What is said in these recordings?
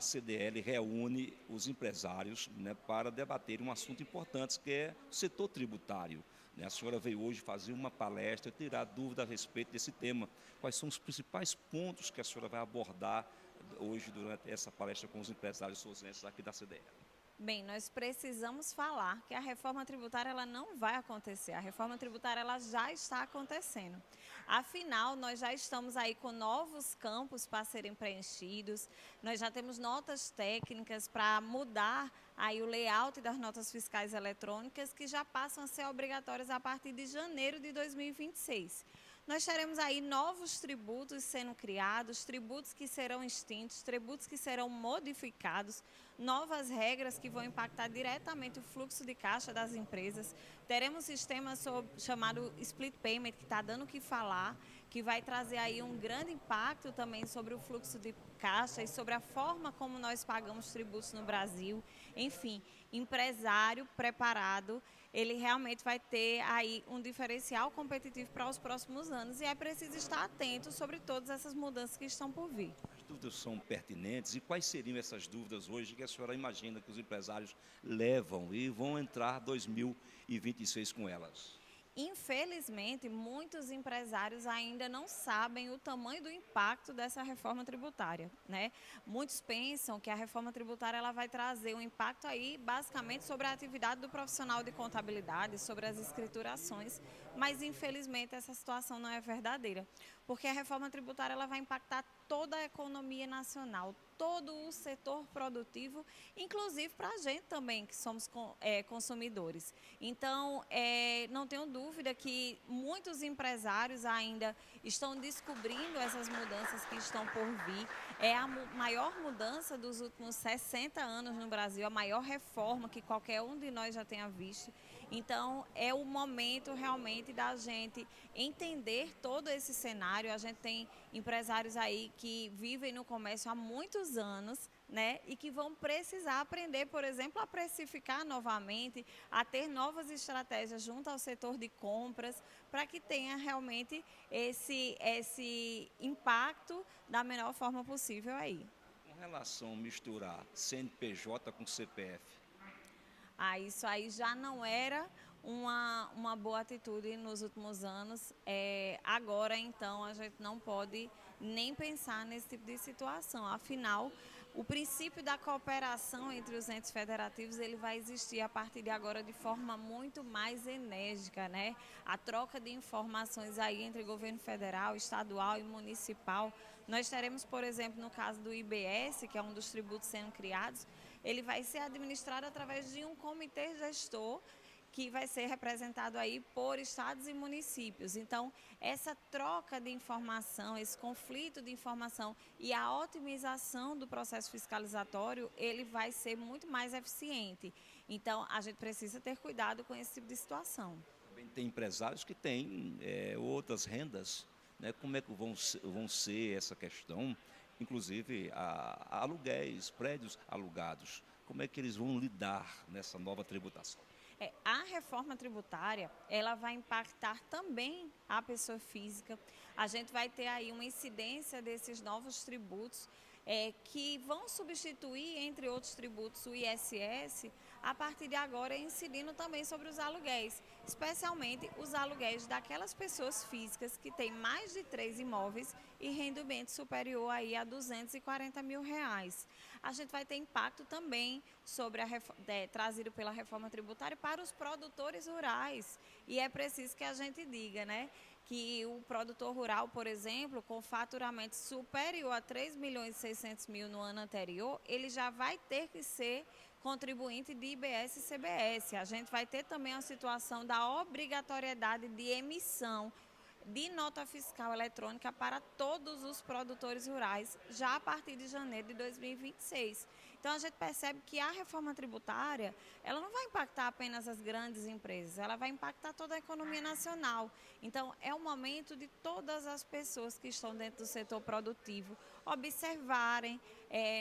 A CDL reúne os empresários, né, para debater um assunto importante, que é o setor tributário. Né? A senhora veio hoje fazer uma palestra, tirar dúvida a respeito desse tema. Quais são os principais pontos que a senhora vai abordar hoje durante essa palestra com os empresários souzenses aqui da CDL? Bem, nós precisamos falar que a reforma tributária ela não vai acontecer. A reforma tributária ela já está acontecendo. Afinal, nós já estamos aí com novos campos para serem preenchidos. Nós já temos notas técnicas para mudar aí o layout das notas fiscais eletrônicas que já passam a ser obrigatórias a partir de janeiro de 2026. Nós teremos aí novos tributos sendo criados, tributos que serão extintos, tributos que serão modificados, novas regras que vão impactar diretamente o fluxo de caixa das empresas. Teremos um sistema chamado Split Payment, que está dando o que falar, que vai trazer aí um grande impacto também sobre o fluxo de caixa e sobre a forma como nós pagamos tributos no Brasil. Enfim, empresário preparado, ele realmente vai ter aí um diferencial competitivo para os próximos anos e é preciso estar atento sobre todas essas mudanças que estão por vir. As dúvidas são pertinentes e quais seriam essas dúvidas hoje que a senhora imagina que os empresários levam e vão entrar 2026 com elas? Infelizmente, muitos empresários ainda não sabem o tamanho do impacto dessa reforma tributária, né? Muitos pensam que a reforma tributária ela vai trazer um impacto aí basicamente sobre a atividade do profissional de contabilidade, sobre as escriturações, mas infelizmente essa situação não é verdadeira, porque a reforma tributária ela vai impactar toda a economia nacional, todo o setor produtivo, inclusive para a gente também, que somos consumidores. Então, não tenho dúvida que muitos empresários ainda estão descobrindo essas mudanças que estão por vir. É a maior mudança dos últimos 60 anos no Brasil, a maior reforma que qualquer um de nós já tenha visto. Então, é o momento realmente da gente entender todo esse cenário. A gente tem empresários aí que vivem no comércio há muitos anos, né, e que vão precisar aprender, por exemplo, a precificar novamente, a ter novas estratégias junto ao setor de compras, para que tenha realmente esse impacto da melhor forma possível aí. Com relação a misturar CNPJ com CPF, Isso aí já não era uma boa atitude nos últimos anos. Agora, então, a gente não pode nem pensar nesse tipo de situação. Afinal, o princípio da cooperação entre os entes federativos ele vai existir a partir de agora de forma muito mais enérgica, né? A troca de informações aí entre governo federal, estadual e municipal. Nós teremos, por exemplo, no caso do IBS, que é um dos tributos sendo criados, ele vai ser administrado através de um comitê gestor que vai ser representado aí por estados e municípios. Então, essa troca de informação, esse conflito de informação e a otimização do processo fiscalizatório, ele vai ser muito mais eficiente. Então, a gente precisa ter cuidado com esse tipo de situação. também tem empresários que têm outras rendas, né? Como é que vão ser essa questão? Inclusive a aluguéis, prédios alugados. Como é que eles vão lidar nessa nova tributação? A reforma tributária, ela vai impactar também a pessoa física. A gente vai ter aí uma incidência desses novos tributos que vão substituir, entre outros tributos, o ISS, a partir de agora incidindo também sobre os aluguéis, especialmente os aluguéis daquelas pessoas físicas que têm mais de 3 imóveis e rendimento superior aí a R$ 240 mil. A gente vai ter impacto também sobre trazido pela reforma tributária para os produtores rurais. E é preciso que a gente diga, né, que o produtor rural, por exemplo, com faturamento superior a 3.600.000 no ano anterior, ele já vai ter que ser contribuinte de IBS e CBS. A gente vai ter também a situação da obrigatoriedade de emissão de nota fiscal eletrônica para todos os produtores rurais, já a partir de janeiro de 2026. Então, a gente percebe que a reforma tributária, ela não vai impactar apenas as grandes empresas, ela vai impactar toda a economia nacional. Então, é o momento de todas as pessoas que estão dentro do setor produtivo observarem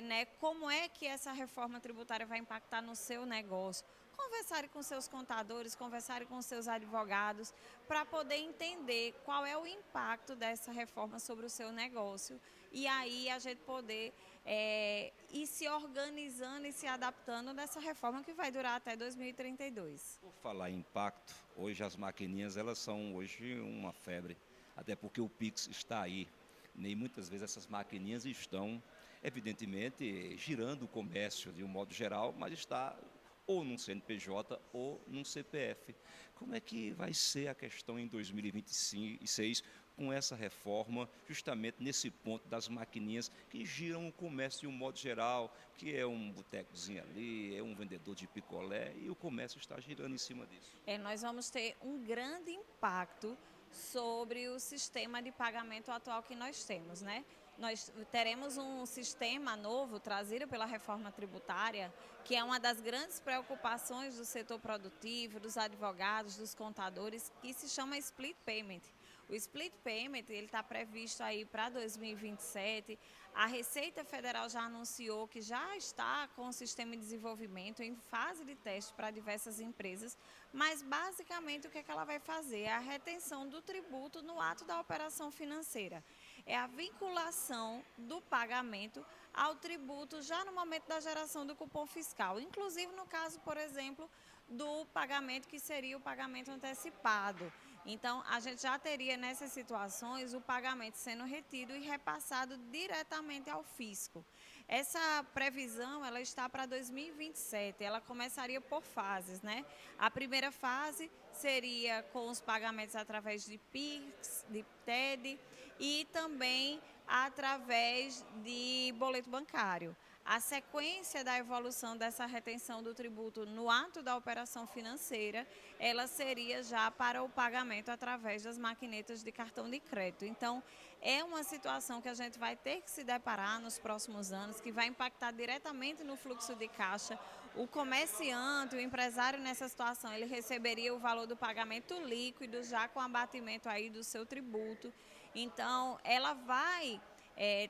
né, como é que essa reforma tributária vai impactar no seu negócio, conversarem com seus contadores, conversarem com seus advogados, para poder entender qual é o impacto dessa reforma sobre o seu negócio e aí a gente poder e se organizando e se adaptando nessa reforma que vai durar até 2032. Por falar em impacto, hoje as maquininhas elas são hoje uma febre, até porque o Pix está aí, né? E muitas vezes essas maquininhas estão, evidentemente, girando o comércio de um modo geral, mas está ou num CNPJ ou num CPF. Como é que vai ser a questão em 2026 com essa reforma, justamente nesse ponto das maquininhas que giram o comércio de um modo geral, que é um botecozinho ali, é um vendedor de picolé, e o comércio está girando em cima disso? Nós vamos ter um grande impacto sobre o sistema de pagamento atual que nós temos, né? Nós teremos um sistema novo trazido pela reforma tributária, que é uma das grandes preocupações do setor produtivo, dos advogados, dos contadores, que se chama Split Payment. O Split Payment ele está previsto aí para 2027. A Receita Federal já anunciou que já está com o sistema de desenvolvimento em fase de teste para diversas empresas, mas basicamente o que ela vai fazer é a retenção do tributo no ato da operação financeira. É a vinculação do pagamento ao tributo já no momento da geração do cupom fiscal, inclusive no caso, por exemplo, do pagamento que seria o pagamento antecipado. Então, a gente já teria nessas situações o pagamento sendo retido e repassado diretamente ao fisco. Essa previsão ela está para 2027, ela começaria por fases, né? A primeira fase seria com os pagamentos através de PIX, de TED e também através de boleto bancário. A sequência da evolução dessa retenção do tributo no ato da operação financeira, ela seria já para o pagamento através das maquinetas de cartão de crédito. Então, é uma situação que a gente vai ter que se deparar nos próximos anos, que vai impactar diretamente no fluxo de caixa. O comerciante, o empresário nessa situação, ele receberia o valor do pagamento líquido, já com abatimento aí do seu tributo. Então, ela vai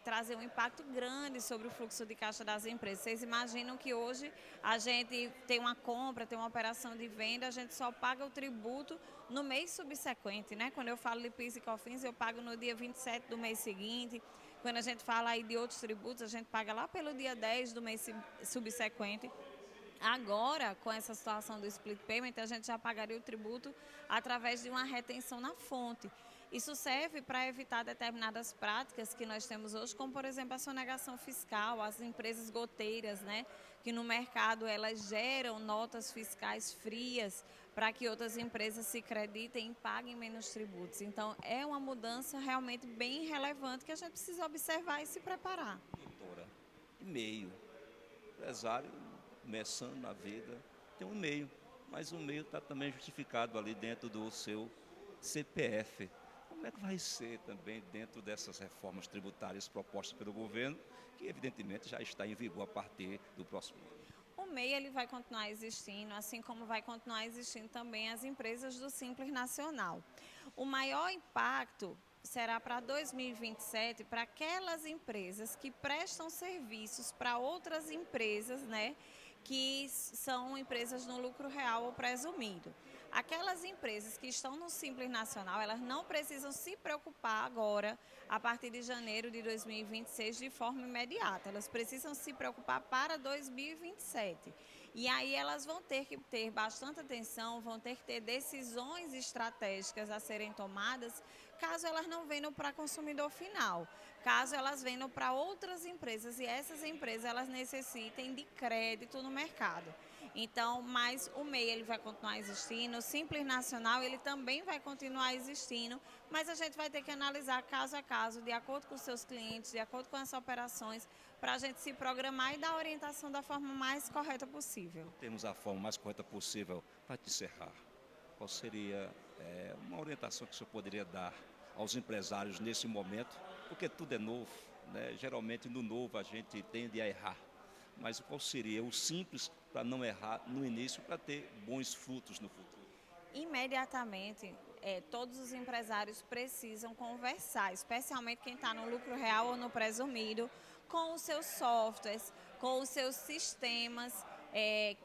trazer um impacto grande sobre o fluxo de caixa das empresas. Vocês imaginam que hoje a gente tem uma compra, tem uma operação de venda, a gente só paga o tributo no mês subsequente, né? Quando eu falo de PIS e COFINS, eu pago no dia 27 do mês seguinte. Quando a gente fala aí de outros tributos, a gente paga lá pelo dia 10 do mês subsequente. Agora, com essa situação do split payment, a gente já pagaria o tributo através de uma retenção na fonte. Isso serve para evitar determinadas práticas que nós temos hoje, como, por exemplo, a sonegação fiscal, as empresas goteiras, né? Que no mercado elas geram notas fiscais frias para que outras empresas se creditem e paguem menos tributos. Então, é uma mudança realmente bem relevante que a gente precisa observar e se preparar. Doutora, e-mail, empresário começando na vida, tem um e-mail, mas o e-mail está também justificado ali dentro do seu CPF. Como é que vai ser também dentro dessas reformas tributárias propostas pelo governo, que evidentemente já está em vigor a partir do próximo ano? O MEI ele vai continuar existindo, assim como vai continuar existindo também as empresas do Simples Nacional. O maior impacto será para 2027 para aquelas empresas que prestam serviços para outras empresas, né, que são empresas no lucro real ou presumido. Aquelas empresas que estão no Simples Nacional, elas não precisam se preocupar agora, a partir de janeiro de 2026, de forma imediata. Elas precisam se preocupar para 2027. E aí elas vão ter que ter bastante atenção, vão ter que ter decisões estratégicas a serem tomadas, caso elas não venham para consumidor final, caso elas venham para outras empresas e essas empresas elas necessitem de crédito no mercado. Então, mas o MEI ele vai continuar existindo, o Simples Nacional ele também vai continuar existindo, mas a gente vai ter que analisar caso a caso, de acordo com os seus clientes, de acordo com as operações, para a gente se programar e dar a orientação da forma mais correta possível. Temos a forma mais correta possível para te encerrar. Qual seria uma orientação que o senhor poderia dar aos empresários nesse momento? Porque tudo é novo, né? Geralmente no novo a gente tende a errar. Mas qual seria o simples para não errar no início, para ter bons frutos no futuro? Imediatamente, todos os empresários precisam conversar, especialmente quem está no lucro real ou no presumido, com os seus softwares, com os seus sistemas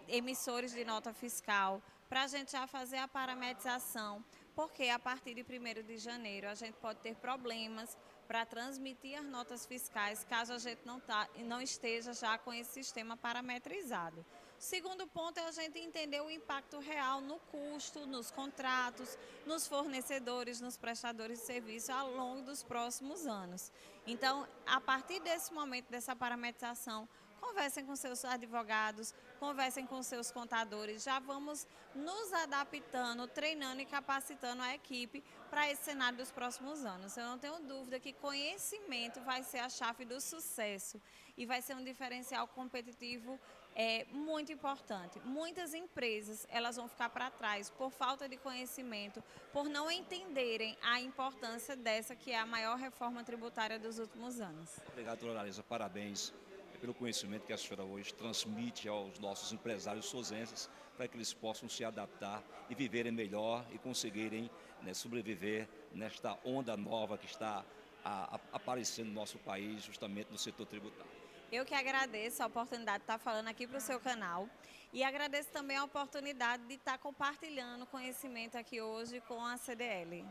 emissores de nota fiscal, para a gente já fazer a parametrização, porque a partir de 1º de janeiro a gente pode ter problemas para transmitir as notas fiscais, caso a gente não esteja já com esse sistema parametrizado. Segundo ponto é a gente entender o impacto real no custo, nos contratos, nos fornecedores, nos prestadores de serviço ao longo dos próximos anos. Então, a partir desse momento, dessa parametrização, conversem com seus advogados, conversem com seus contadores, já vamos nos adaptando, treinando e capacitando a equipe para esse cenário dos próximos anos. Eu não tenho dúvida que conhecimento vai ser a chave do sucesso e vai ser um diferencial competitivo muito importante. Muitas empresas elas vão ficar para trás por falta de conhecimento, por não entenderem a importância dessa que é a maior reforma tributária dos últimos anos. Obrigado, doutora Larissa. Parabéns pelo conhecimento que a senhora hoje transmite aos nossos empresários souzenses para que eles possam se adaptar e viverem melhor e conseguirem, né, sobreviver nesta onda nova que está aparecendo no nosso país, justamente no setor tributário. Eu que agradeço a oportunidade de estar falando aqui para o seu canal e agradeço também a oportunidade de estar compartilhando conhecimento aqui hoje com a CDL.